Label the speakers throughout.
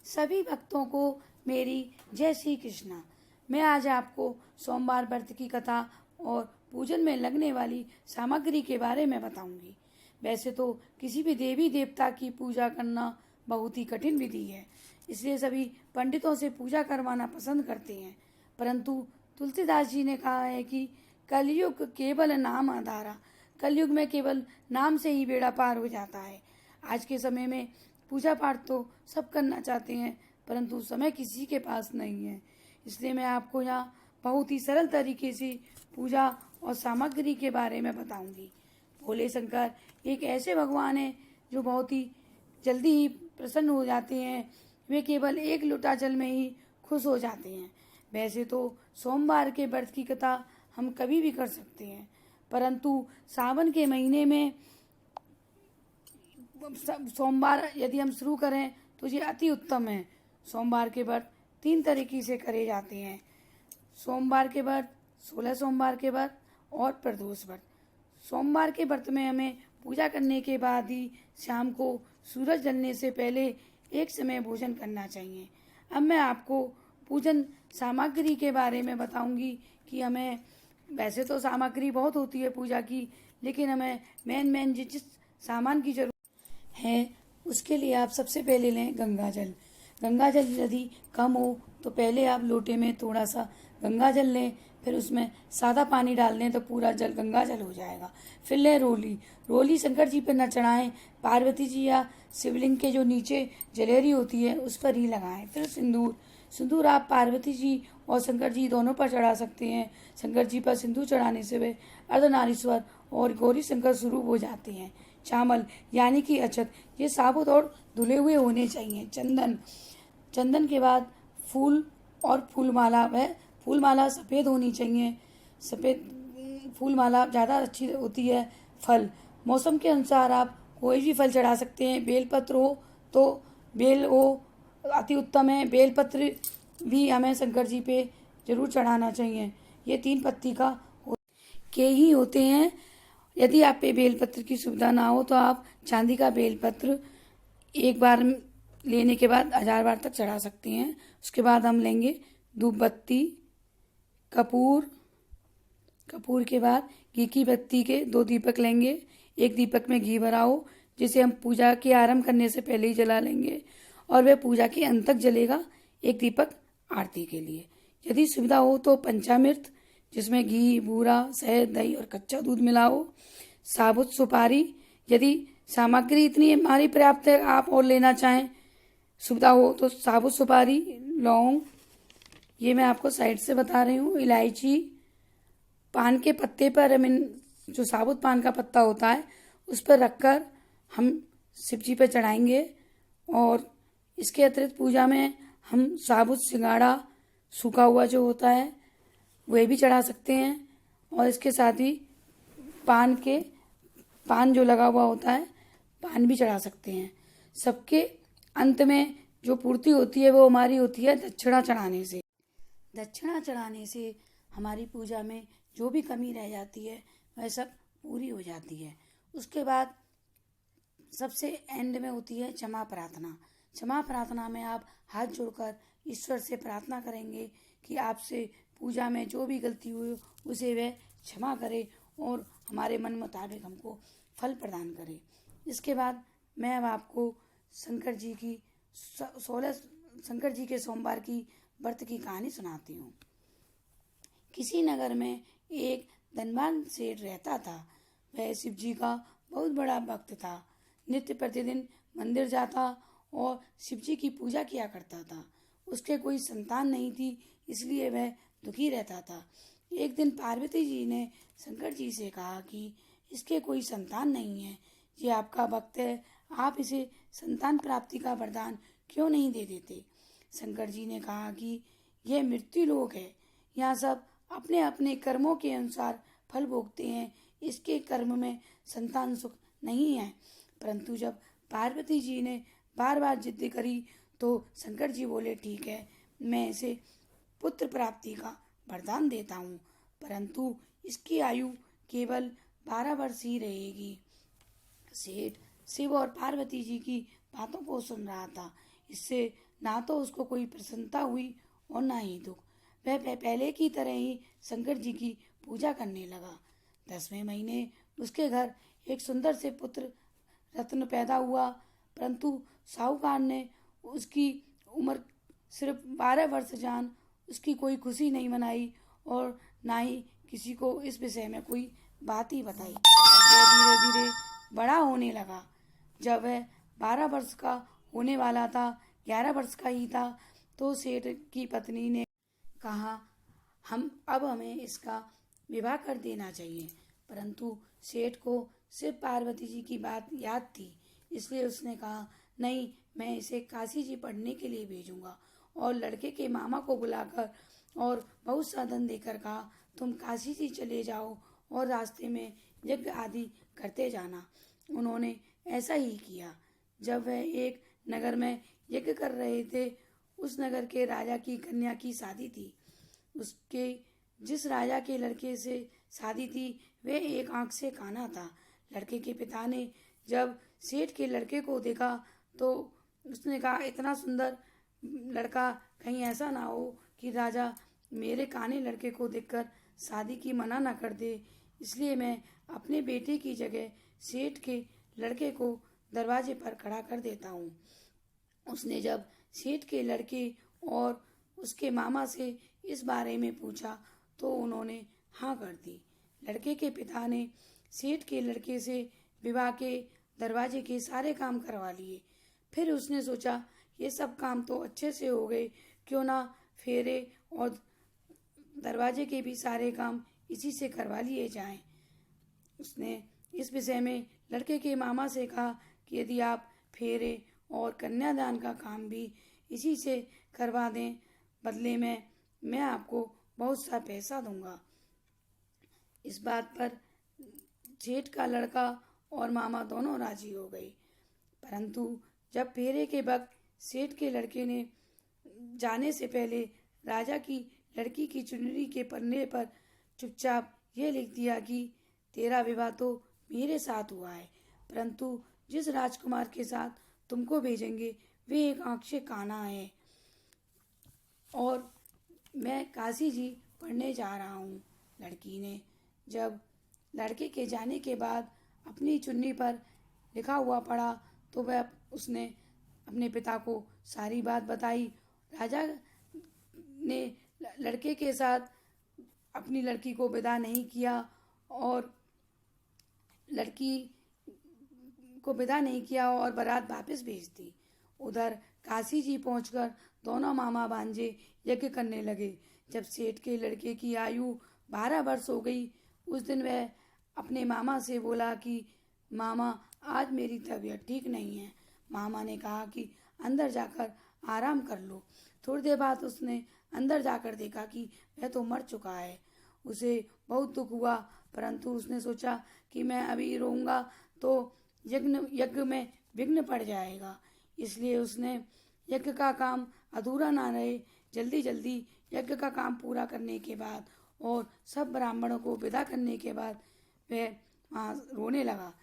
Speaker 1: सभी भक्तों को मेरी जय श्री कृष्णा। मैं आज आपको सोमवार व्रत की कथा और पूजन में लगने वाली सामग्री के बारे में बताऊंगी। वैसे तो किसी भी देवी देवता की पूजा करना बहुत ही कठिन विधि है, इसलिए सभी पंडितों से पूजा करवाना पसंद करते हैं। परंतु तुलसीदास जी ने कहा है कि कलयुग केवल नाम आधारा, कलयुग में केवल नाम से ही बेड़ा पार हो जाता है। आज के समय में पूजा पाठ तो सब करना चाहते हैं, परंतु समय किसी के पास नहीं है। इसलिए मैं आपको यहाँ बहुत ही सरल तरीके से पूजा और सामग्री के बारे में बताऊंगी। भोले शंकर एक ऐसे भगवान हैं जो बहुत ही जल्दी ही प्रसन्न हो जाते हैं। वे केवल एक लोटा जल में ही खुश हो जाते हैं। वैसे तो सोमवार के व्रत की कथा हम कभी भी कर सकते हैं, परंतु सावन के महीने में सोमवार यदि हम शुरू करें तो ये अति उत्तम है। सोमवार के व्रत 3 तरीके से करे जाते हैं: सोमवार के व्रत, 16 सोमवार के व्रत और प्रदोष व्रत। सोमवार के व्रत में हमें पूजा करने के बाद ही शाम को सूरज ढलने से पहले एक समय भोजन करना चाहिए। अब मैं आपको पूजन सामग्री के बारे में बताऊंगी कि हमें, वैसे तो सामग्री बहुत होती है पूजा की, लेकिन हमें मेन जिस सामान की जरूरत है उसके लिए आप सबसे पहले लें गंगा जल। गंगा जल यदि कम हो तो पहले आप लोटे में थोड़ा सा गंगा जल लें, फिर उसमें सादा पानी डाल दें तो पूरा जल गंगा जल हो जाएगा। फिर लें रोली। रोली शंकर जी पर न चढ़ाएं, पार्वती जी या शिवलिंग के जो नीचे जलेरी होती है उस पर ही लगाएं। फिर सिंदूर। सिंदूर आप पार्वती जी और शंकर जी दोनों पर चढ़ा सकते हैं। शंकर जी पर सिंदूर चढ़ाने से वे अर्धनारीश्वर और गौरी शंकर स्वरूप हो जाते हैं। चावल यानी कि अक्षत, ये साबुत और धुले हुए होने चाहिए। चंदन। चंदन के बाद फूल और फूलमाला। वह फूलमाला सफ़ेद होनी चाहिए, सफ़ेद फूलमाला ज़्यादा अच्छी होती है। फल, मौसम के अनुसार आप कोई भी फल चढ़ा सकते हैं। बेलपत्र हो तो बेल हो अति उत्तम है। बेलपत्र भी हमें शंकर जी पे जरूर चढ़ाना चाहिए। ये 3 पत्ती के ही होते हैं। यदि आप पे बेलपत्र की सुविधा ना हो तो आप चांदी का बेलपत्र एक बार लेने के बाद 1000 बार तक चढ़ा सकते हैं। उसके बाद हम लेंगे धूप बत्ती, कपूर। कपूर के बाद घी की बत्ती के 2 दीपक लेंगे। एक दीपक में घी भरा हो, जिसे हम पूजा के आरंभ करने से पहले ही जला लेंगे और वह पूजा के अंत तक जलेगा। एक दीपक आरती के लिए। यदि सुविधा हो तो पंचामृत, जिसमें घी, बूरा, शहद, दही और कच्चा दूध मिला हो। साबुत सुपारी, यदि सामग्री इतनी हमारी पर्याप्त है आप और लेना चाहें, सुविधा हो तो साबुत सुपारी, लौंग, ये मैं आपको साइड से बता रही हूँ। इलायची। पान के पत्ते पर जो साबुत पान का पत्ता होता है उस पर रखकर हम शिव जी पर चढ़ाएंगे। और इसके अतिरिक्त पूजा में हम साबुत सिंगाड़ा, सूखा हुआ जो होता है वह भी चढ़ा सकते हैं। और इसके साथ ही पान जो लगा हुआ होता है, पान भी चढ़ा सकते हैं। सबके अंत में जो पूर्ति होती है वो हमारी होती है दक्षिणा चढ़ाने से। दक्षिणा चढ़ाने से हमारी पूजा में जो भी कमी रह जाती है वह सब पूरी हो जाती है। उसके बाद सबसे एंड में होती है क्षमा प्रार्थना। क्षमा प्रार्थना में आप हाथ जोड़कर ईश्वर से प्रार्थना करेंगे कि आपसे पूजा में जो भी गलती हुई उसे वह क्षमा करे और हमारे मन मुताबिक हमको फल प्रदान करे। इसके बाद मैं अब आपको शंकर जी के सोमवार की व्रत की कहानी सुनाती हूँ। किसी नगर में एक धनवान सेठ रहता था। वह शिव जी का बहुत बड़ा भक्त था। नित्य प्रतिदिन मंदिर जाता और शिव जी की पूजा किया करता था। उसके कोई संतान नहीं थी, इसलिए वह दुखी रहता था। एक दिन पार्वती जी ने शंकर जी से कहा कि इसके कोई संतान नहीं है, ये आपका भक्त है, आप इसे संतान प्राप्ति का वरदान क्यों नहीं दे देते। शंकर जी ने कहा कि यह मृत्यु लोक है, यहाँ सब अपने अपने कर्मों के अनुसार फल भोगते हैं, इसके कर्म में संतान सुख नहीं है। परंतु जब पार्वती जी ने बार बार जिद करी तो शंकर जी बोले, ठीक है, मैं इसे पुत्र प्राप्ति का वरदान देता हूँ, परंतु इसकी आयु केवल 12 वर्ष ही रहेगी। सेठ शिव और पार्वती जी की बातों को सुन रहा था। इससे ना तो उसको कोई प्रसन्नता हुई और ना ही दुख। वह पहले की तरह ही शंकर जी की पूजा करने लगा। 10वें महीने उसके घर एक सुंदर से पुत्र रत्न पैदा हुआ, परंतु साहूकार ने उसकी उम्र सिर्फ 12 वर्ष जान उसकी कोई खुशी नहीं मनाई और ना ही किसी को इस विषय में कोई बात ही बताई। वह धीरे धीरे बड़ा होने लगा। जब वह 12 वर्ष का होने वाला था, 11 वर्ष का ही था, तो सेठ की पत्नी ने कहा हमें इसका विवाह कर देना चाहिए। परंतु सेठ को सिर्फ पार्वती जी की बात याद थी, इसलिए उसने कहा नहीं, मैं इसे काशी जी पढ़ने के लिए भेजूंगा। और लड़के के मामा को बुलाकर और बहुत सा धन देकर कहा तुम काशी जी चले जाओ और रास्ते में यज्ञ आदि करते जाना। उन्होंने ऐसा ही किया। जब वह एक नगर में यज्ञ कर रहे थे, उस नगर के राजा की कन्या की शादी थी। उसके जिस राजा के लड़के से शादी थी वह एक आंख से काना था। लड़के के पिता ने जब सेठ के लड़के को देखा तो उसने कहा इतना सुंदर लड़का कहीं ऐसा ना हो कि राजा मेरे काने लड़के को देखकर शादी की मना ना कर दे, इसलिए मैं अपने बेटे की जगह सेठ के लड़के को दरवाजे पर खड़ा कर देता हूँ। उसने जब सेठ के लड़के और उसके मामा से इस बारे में पूछा तो उन्होंने हाँ कर दी। लड़के के पिता ने सेठ के लड़के से विवाह के दरवाजे के सारे काम करवा लिए। फिर उसने सोचा ये सब काम तो अच्छे से हो गए, क्यों ना फेरे और दरवाजे के भी सारे काम इसी से करवा लिए जाएं। उसने इस विषय में लड़के के मामा से कहा कि यदि आप फेरे और कन्यादान का काम भी इसी से करवा दें, बदले में मैं आपको बहुत सा पैसा दूंगा। इस बात पर जेठ का लड़का और मामा दोनों राजी हो गए। परंतु जब फेरे के वक्त सेठ के लड़के ने जाने से पहले राजा की लड़की की चुनरी के पन्ने पर चुपचाप यह लिख दिया कि तेरा विवाह तो मेरे साथ हुआ है, परंतु जिस राजकुमार के साथ तुमको भेजेंगे वे एक आंख से काना है और मैं काशी जी पढ़ने जा रहा हूँ। लड़की ने जब लड़के के जाने के बाद अपनी चुन्नी पर लिखा हुआ पढ़ा तो वह उसने अपने पिता को सारी बात बताई। राजा ने लड़के के साथ अपनी लड़की को विदा नहीं किया और बारात वापस भेज दी। उधर काशी जी पहुंचकर दोनों मामा भांजे यज्ञ करने लगे। जब सेठ के लड़के की आयु 12 वर्ष हो गई, उस दिन वह अपने मामा से बोला कि मामा आज मेरी तबीयत ठीक नहीं है। मामा ने कहा कि अंदर जाकर आराम कर लो। थोड़ी देर बाद उसने अंदर जाकर देखा कि वह तो मर चुका है। उसे बहुत दुख हुआ, परंतु उसने सोचा कि मैं अभी रोऊंगा तो यज्ञ में विघ्न पड़ जाएगा, इसलिए उसने यज्ञ का काम अधूरा ना रहे, जल्दी जल्दी यज्ञ का काम पूरा करने के बाद और सब ब्राह्मणों को विदा करने के बाद वह वहाँ रोने लगा।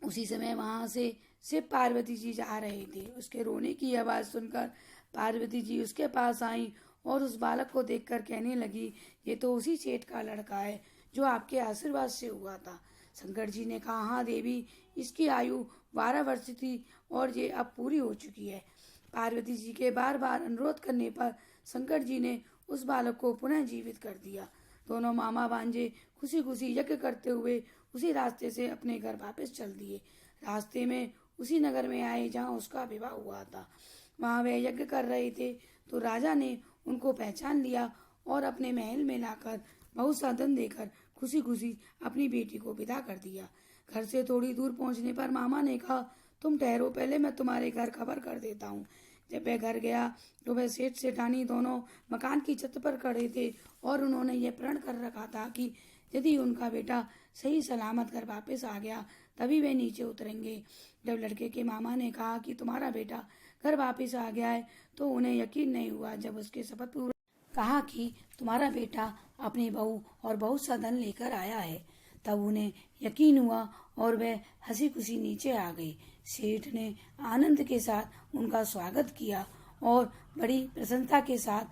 Speaker 1: उसी समय वहाँ से शिव पार्वती जी जा रहे थे। उसके रोने की आवाज़ सुनकर पार्वती जी उसके पास आई और उस बालक को देखकर कहने लगी, ये तो उसी सेठ का लड़का है जो आपके आशीर्वाद से हुआ था। शंकर जी ने कहा, हाँ देवी, इसकी आयु 12 वर्ष थी और ये अब पूरी हो चुकी है। पार्वती जी के बार बार अनुरोध करने पर शंकर जी ने उस बालक को पुनः जीवित कर दिया। दोनों मामा भांजे खुशी खुशी यज्ञ करते हुए उसी रास्ते से अपने घर वापस चल दिए। रास्ते में उसी नगर में आए जहाँ उसका विवाह हुआ था। वहाँ वह यज्ञ कर रहे थे तो राजा ने उनको पहचान लिया और अपने महल में लाकर बहुत सा धन देकर खुशी खुशी अपनी बेटी को विदा कर दिया। घर से थोड़ी दूर पहुंचने पर मामा ने कहा, तुम ठहरो, पहले मैं तुम्हारे घर खबर कर देता हूँ। जब वह घर गया तो वह सेठ सेठानी दोनों मकान की छत पर खड़े थे और उन्होंने यह प्रण कर रखा था कि यदि उनका बेटा सही सलामत घर वापस आ गया तभी वे नीचे उतरेंगे। जब लड़के के मामा ने कहा कि तुम्हारा बेटा घर वापस आ गया है तो उन्हें यकीन नहीं हुआ। जब उसके शपथ पूर्वक कहा कि तुम्हारा बेटा अपनी बहू और बहुत सा धन लेकर आया है, तब उन्हें यकीन हुआ और वह हंसी खुशी नीचे आ गई। सेठ ने आनंद के साथ उनका स्वागत किया और बड़ी प्रसन्नता के साथ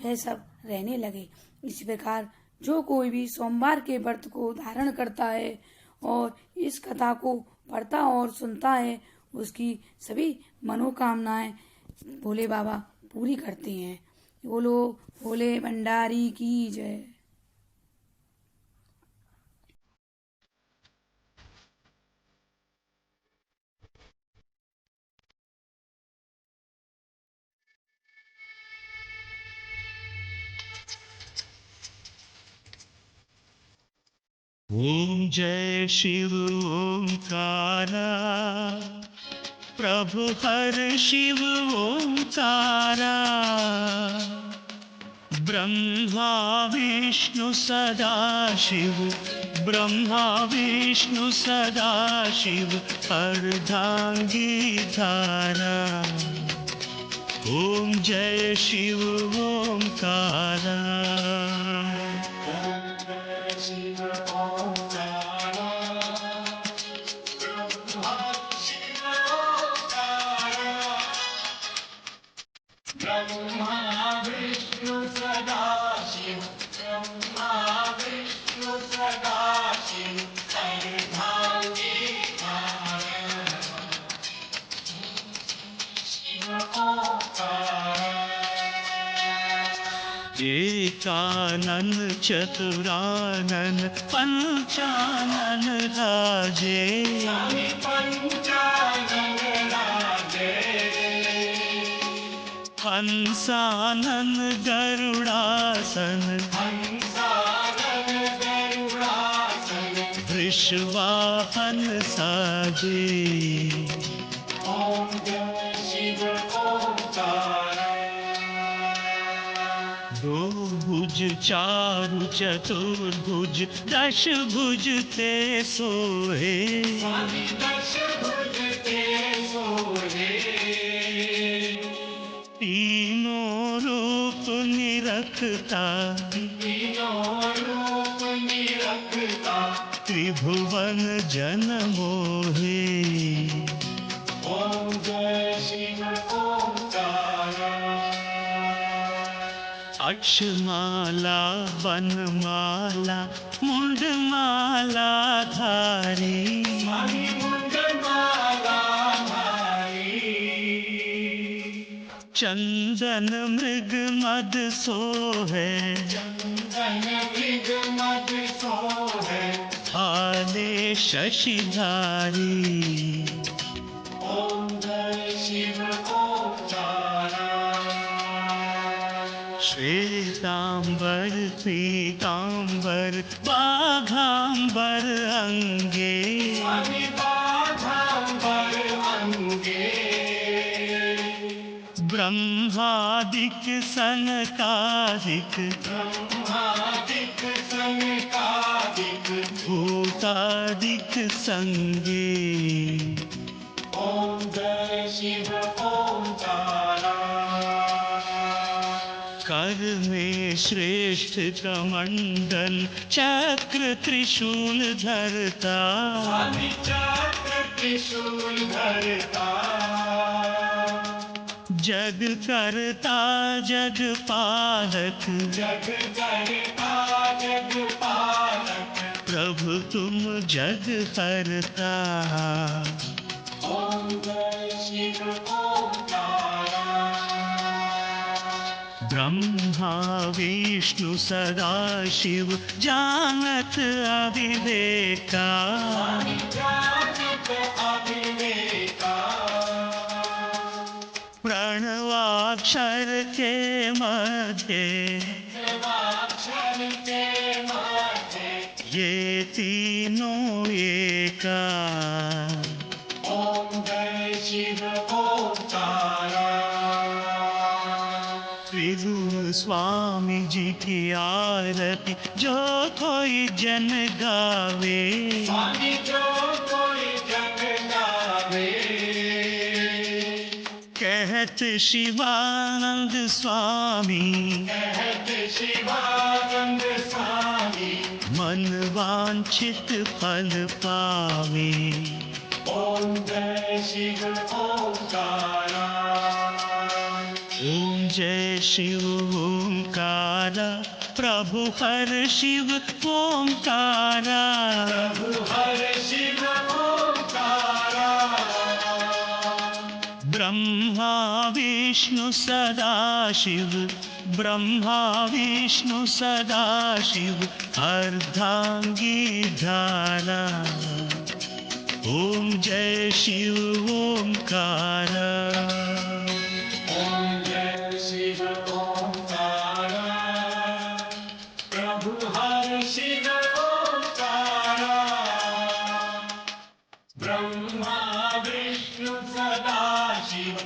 Speaker 1: वह सब रहने लगे। इस प्रकार जो कोई भी सोमवार के व्रत को धारण करता है और इस कथा को पढ़ता और सुनता है, उसकी सभी मनोकामनाएं भोले बाबा पूरी करते हैं। बोलो भोले भंडारी की जय।
Speaker 2: ओम जय शिव ओंकारा, प्रभु हर शिव ओंकारा, ब्रह्मा विष्णु सदा शिव, ब्रह्मा विष्णु सदा शिव, अर्धांगी धारा। ओम जय शिव ओंकारा। एकानन चतुरानन पंचानन राजे, हंसानन गरुड़ासन, वृषवाहन साजे। दो भुज चारु चतुर्भुज, दश भुज ते सोहे, तीनों रूप निरखता, त्रिभुवन जन मोहे। अक्षमाला वनमाला मुंडमाला धारी, चंदन मृग मद सोहे, हाले शशिधारी। श्वेतांबर पीतांबर बाघांबर अंगे, ब्रह्मादिक सनकादिक, भूतादिक संगे। कर में श्रेष्ठ कमंडल चक्र त्रिशूल धरता, जग करता जग पालक, प्रभु तुम जग हरता। ब्रह्मा विष्णु सदा शिव, जानत अविवेका, प्रणवाक्षर के मध्य, ये तीनों एका। त्रिभुवन स्वामी जी की आरती जो कोई जन गावे, कहते कहते शिवानंद स्वामी, मन वांछित फल पावे।
Speaker 3: ओम जय शिव ओंकारा,
Speaker 2: ओम जय शिव ओंकारा, प्रभु हर शिव ओंकारा।
Speaker 3: हर शिव ओंकारा,
Speaker 2: ब्रह्मा विष्णु सदा शिव, ब्रह्मा विष्णु सदा शिव, अर्धांगी धारा। ओम जय शिव ओंकारा।
Speaker 3: ओम जय शिव ओंकारा, प्रभु हर शिव ओंकारा। ब्रह्मा विष्णु सदा शिव,